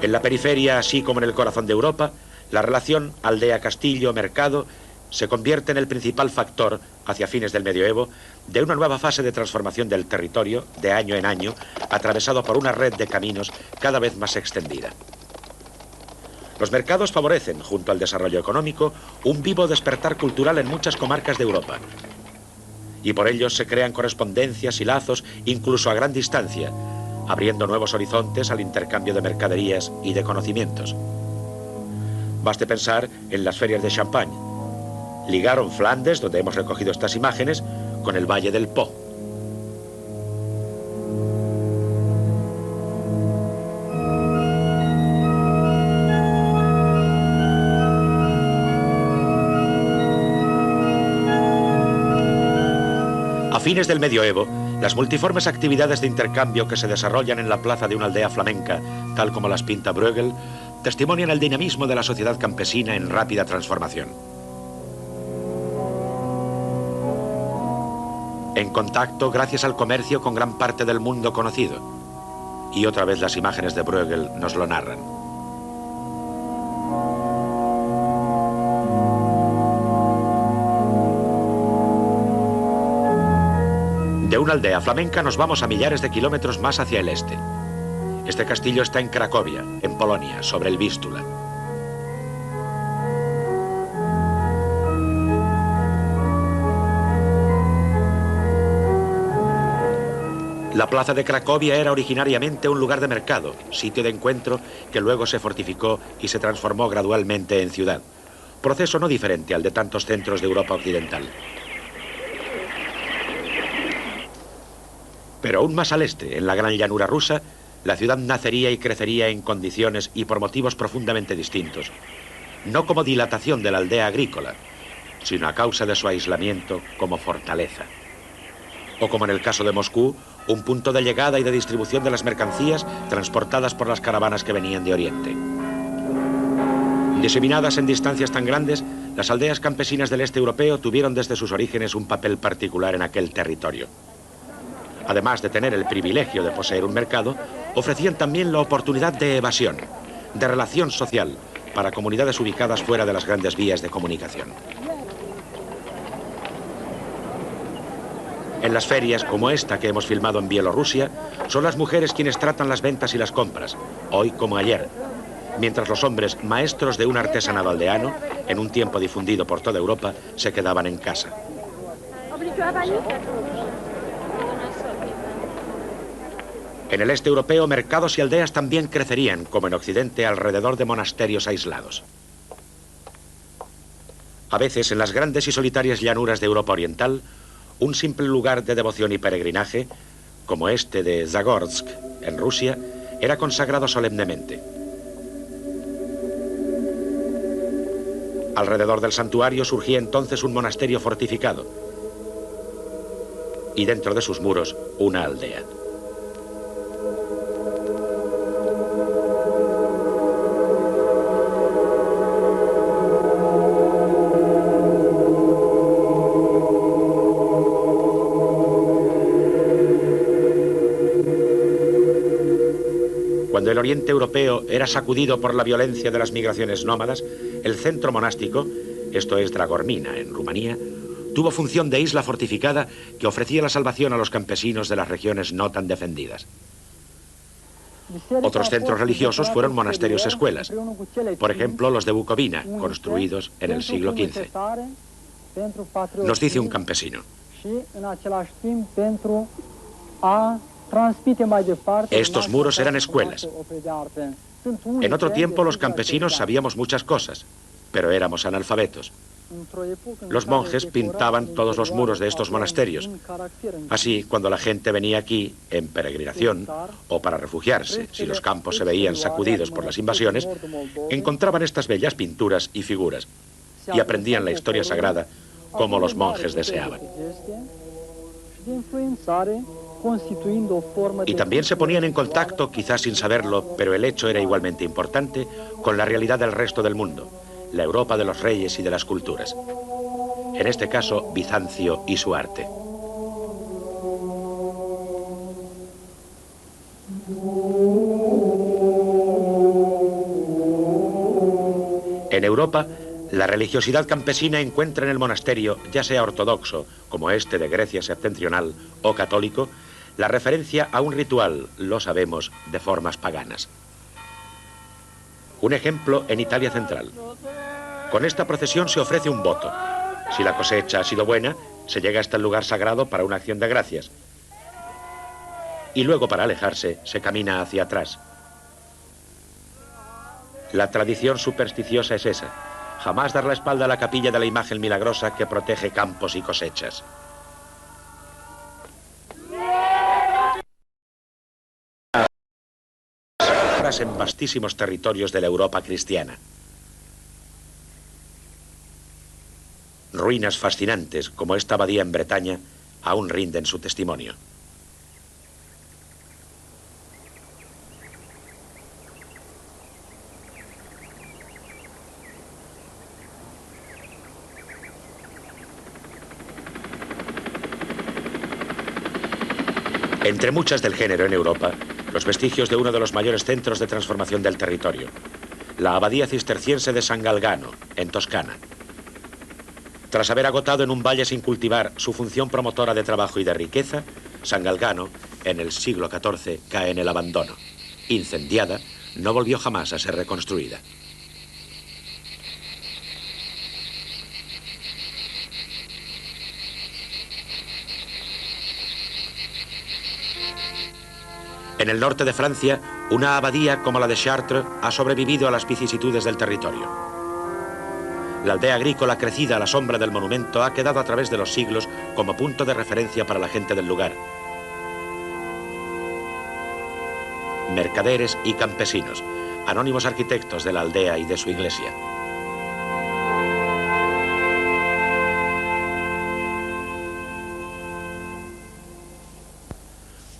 En la periferia, así como en el corazón de Europa, la relación aldea-castillo-mercado se convierte en el principal factor, hacia fines del medioevo, de una nueva fase de transformación del territorio, de año en año, atravesado por una red de caminos cada vez más extendida. Los mercados favorecen, junto al desarrollo económico, un vivo despertar cultural en muchas comarcas de Europa. Y por ello se crean correspondencias y lazos, incluso a gran distancia, abriendo nuevos horizontes al intercambio de mercaderías y de conocimientos. Baste pensar en las ferias de Champagne. Ligaron Flandes, donde hemos recogido estas imágenes, con el Valle del Po. A fines del medioevo, las multiformes actividades de intercambio que se desarrollan en la plaza de una aldea flamenca, tal como las pinta Bruegel, testimonian el dinamismo de la sociedad campesina en rápida transformación. En contacto gracias al comercio con gran parte del mundo conocido. Y otra vez las imágenes de Bruegel nos lo narran. De una aldea flamenca nos vamos a millares de kilómetros más hacia el este. Este castillo está en Cracovia, en Polonia, sobre el Vístula. La plaza de Cracovia era originariamente un lugar de mercado, sitio de encuentro que luego se fortificó y se transformó gradualmente en ciudad. Proceso no diferente al de tantos centros de Europa occidental. Pero aún más al este, en la gran llanura rusa, la ciudad nacería y crecería en condiciones y por motivos profundamente distintos. No como dilatación de la aldea agrícola, sino a causa de su aislamiento como fortaleza. O como en el caso de Moscú, un punto de llegada y de distribución de las mercancías transportadas por las caravanas que venían de Oriente. Diseminadas en distancias tan grandes, las aldeas campesinas del este europeo tuvieron desde sus orígenes un papel particular en aquel territorio. Además de tener el privilegio de poseer un mercado, ofrecían también la oportunidad de evasión, de relación social, para comunidades ubicadas fuera de las grandes vías de comunicación. En las ferias, como esta que hemos filmado en Bielorrusia, son las mujeres quienes tratan las ventas y las compras, hoy como ayer, mientras los hombres, maestros de un artesanado aldeano, en un tiempo difundido por toda Europa, se quedaban en casa. En el este europeo, mercados y aldeas también crecerían, como en Occidente, alrededor de monasterios aislados. A veces, en las grandes y solitarias llanuras de Europa Oriental, un simple lugar de devoción y peregrinaje, como este de Zagorsk, en Rusia, era consagrado solemnemente. Alrededor del santuario surgía entonces un monasterio fortificado y dentro de sus muros una aldea. Cuando el oriente europeo era sacudido por la violencia de las migraciones nómadas, el centro monástico, esto es Dragormina, en Rumanía, tuvo función de isla fortificada que ofrecía la salvación a los campesinos de las regiones no tan defendidas. Otros centros religiosos fueron monasterios escuelas, por ejemplo los de Bucovina, construidos en el siglo XV. Nos dice un campesino: estos muros eran escuelas. En otro tiempo los campesinos sabíamos muchas cosas, pero éramos analfabetos. Los monjes pintaban todos los muros de estos monasterios. Así, cuando la gente venía aquí en peregrinación o para refugiarse, si los campos se veían sacudidos por las invasiones, encontraban estas bellas pinturas y figuras y aprendían la historia sagrada como los monjes deseaban. Y también se ponían en contacto, quizás sin saberlo, pero el hecho era igualmente importante, con la realidad del resto del mundo, la Europa de los reyes y de las culturas. En este caso, Bizancio y su arte. En Europa, la religiosidad campesina encuentra en el monasterio, ya sea ortodoxo, como este de Grecia septentrional, o católico, la referencia a un ritual, lo sabemos, de formas paganas. Un ejemplo en Italia central. Con esta procesión se ofrece un voto. Si la cosecha ha sido buena, se llega hasta el lugar sagrado para una acción de gracias. Y luego, para alejarse, se camina hacia atrás. La tradición supersticiosa es esa: jamás dar la espalda a la capilla de la imagen milagrosa que protege campos y cosechas. En vastísimos territorios de la Europa cristiana. Ruinas fascinantes, como esta abadía en Bretaña, aún rinden su testimonio. Entre muchas del género en Europa, los vestigios de uno de los mayores centros de transformación del territorio, la abadía cisterciense de San Galgano, en Toscana. Tras haber agotado en un valle sin cultivar su función promotora de trabajo y de riqueza, San Galgano, en el siglo XIV, cae en el abandono. Incendiada, no volvió jamás a ser reconstruida. En el norte de Francia, una abadía como la de Chartres ha sobrevivido a las vicisitudes del territorio. La aldea agrícola crecida a la sombra del monumento ha quedado a través de los siglos como punto de referencia para la gente del lugar. Mercaderes y campesinos, anónimos arquitectos de la aldea y de su iglesia.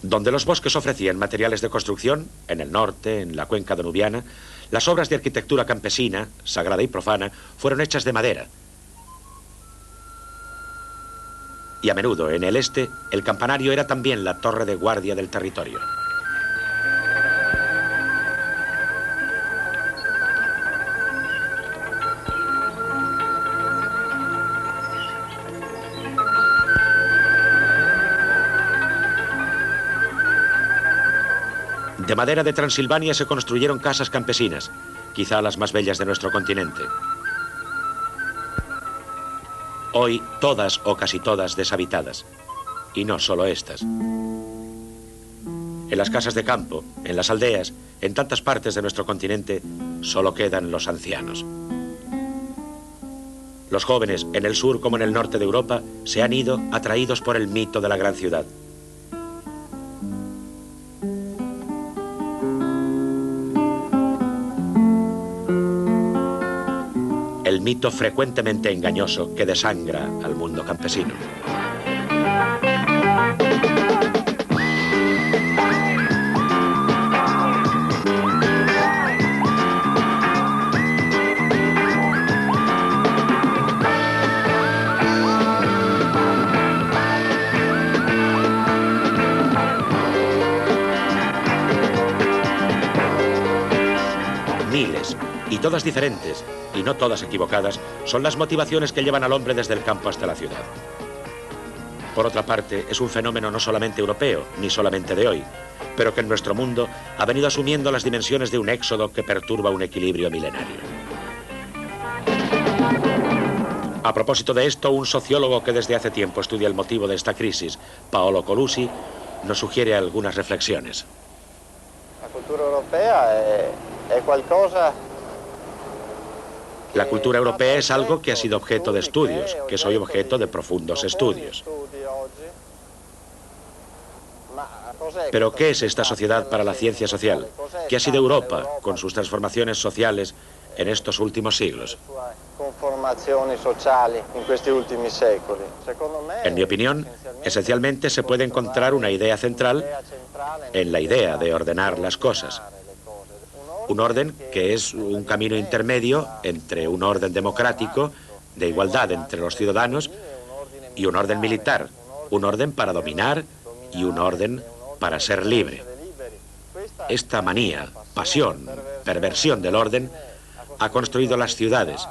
Donde los bosques ofrecían materiales de construcción, en el norte, en la cuenca danubiana, las obras de arquitectura campesina, sagrada y profana, fueron hechas de madera. Y a menudo, en el este, el campanario era también la torre de guardia del territorio. De madera de Transilvania se construyeron casas campesinas, quizá las más bellas de nuestro continente. Hoy todas o casi todas deshabitadas, y no solo estas. En En las casas de campo, en las aldeas, en tantas partes de nuestro continente, solo quedan los ancianos. Los jóvenes, en el sur como en el norte de Europa, se han ido atraídos por el mito de la gran ciudad. El mito frecuentemente engañoso que desangra al mundo campesino. Miles, y todas diferentes, y no todas equivocadas, son las motivaciones que llevan al hombre desde el campo hasta la ciudad. Por otra parte, es un fenómeno no solamente europeo, ni solamente de hoy, pero que en nuestro mundo ha venido asumiendo las dimensiones de un éxodo que perturba un equilibrio milenario. A propósito de esto, un sociólogo que desde hace tiempo estudia el motivo de esta crisis, Paolo Colusi, nos sugiere algunas reflexiones. La cultura europea es qualcosa. La cultura europea es algo que ha sido objeto de estudios, que es hoy objeto de profundos estudios. Pero ¿qué es esta sociedad para la ciencia social? ¿Qué ha sido Europa con sus transformaciones sociales en estos últimos siglos? En mi opinión, esencialmente se puede encontrar una idea central en la idea de ordenar las cosas. Un orden que es un camino intermedio entre un orden democrático, de igualdad entre los ciudadanos, y un orden militar, un orden para dominar y un orden para ser libre. Esta manía, pasión, perversión del orden ha construido las ciudades,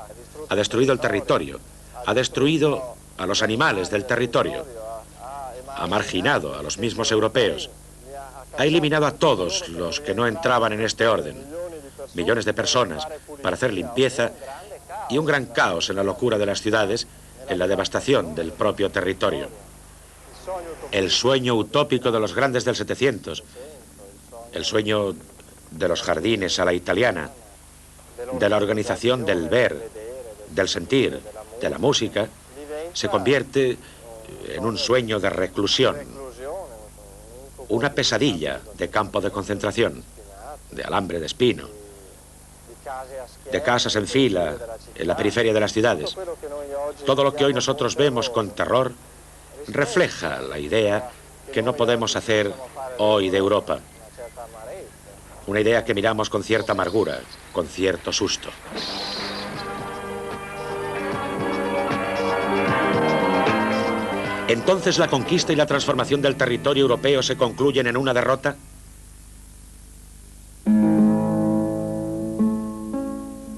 ha destruido el territorio, ha destruido a los animales del territorio, ha marginado a los mismos europeos, ha eliminado a todos los que no entraban en este orden. Millones de personas para hacer limpieza y un gran caos en la locura de las ciudades, en la devastación del propio territorio. El sueño utópico de los grandes del 700, el sueño de los jardines a la italiana, de la organización del ver, del sentir, de la música, se convierte en un sueño de reclusión, una pesadilla de campo de concentración, de alambre de espino, de casas en fila, en la periferia de las ciudades. Todo lo que hoy nosotros vemos con terror refleja la idea que no podemos hacer hoy de Europa. Una idea que miramos con cierta amargura, con cierto susto. ¿Entonces la conquista y la transformación del territorio europeo se concluyen en una derrota?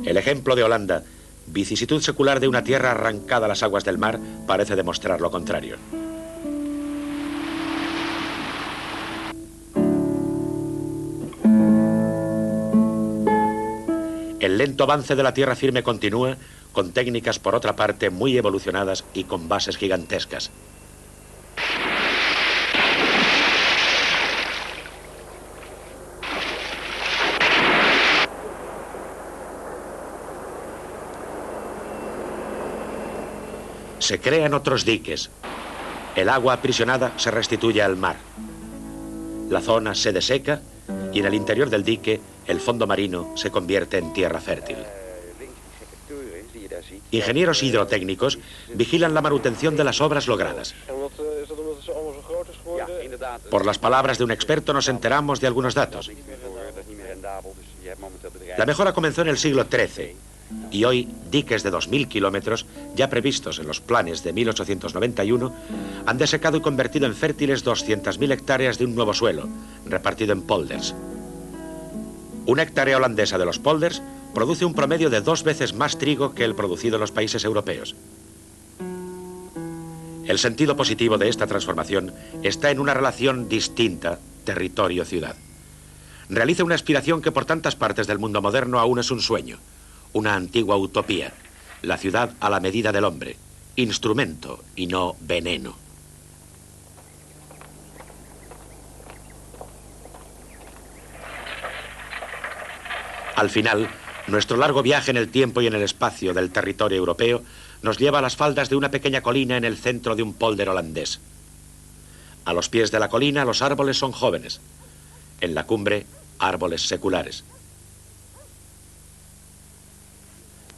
El ejemplo de Holanda, vicisitud secular de una tierra arrancada a las aguas del mar, parece demostrar lo contrario. El lento avance de la tierra firme continúa, con técnicas por otra parte muy evolucionadas y con bases gigantescas. Se crean otros diques. El agua aprisionada se restituye al mar. La zona se deseca y en el interior del dique el fondo marino se convierte en tierra fértil. Ingenieros hidrotécnicos vigilan la manutención de las obras logradas. Por las palabras de un experto nos enteramos de algunos datos. La mejora comenzó en el siglo XIII. Y hoy, diques de 2.000 kilómetros, ya previstos en los planes de 1891, han desecado y convertido en fértiles 200.000 hectáreas de un nuevo suelo, repartido en polders. Una hectárea holandesa de los polders produce un promedio de 2 veces más trigo que el producido en los países europeos. El sentido positivo de esta transformación está en una relación distinta territorio-ciudad. Realiza una aspiración que por tantas partes del mundo moderno aún es un sueño. Una antigua utopía, la ciudad a la medida del hombre, instrumento y no veneno. Al final, nuestro largo viaje en el tiempo y en el espacio del territorio europeo nos lleva a las faldas de una pequeña colina en el centro de un pólder holandés. A los pies de la colina los árboles son jóvenes. En la cumbre, árboles seculares.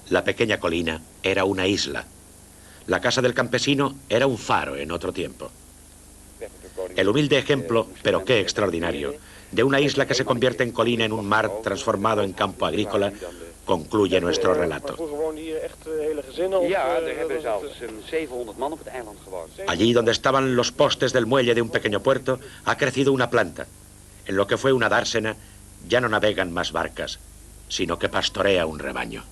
La pequeña colina era una isla. La casa del campesino era un faro en otro tiempo. El humilde ejemplo, pero qué extraordinario, de una isla que se convierte en colina en un mar transformado en campo agrícola, concluye nuestro relato. Allí donde estaban los postes del muelle de un pequeño puerto, ha crecido una planta. En lo que fue una dársena, ya no navegan más barcas, sino que pastorea un rebaño.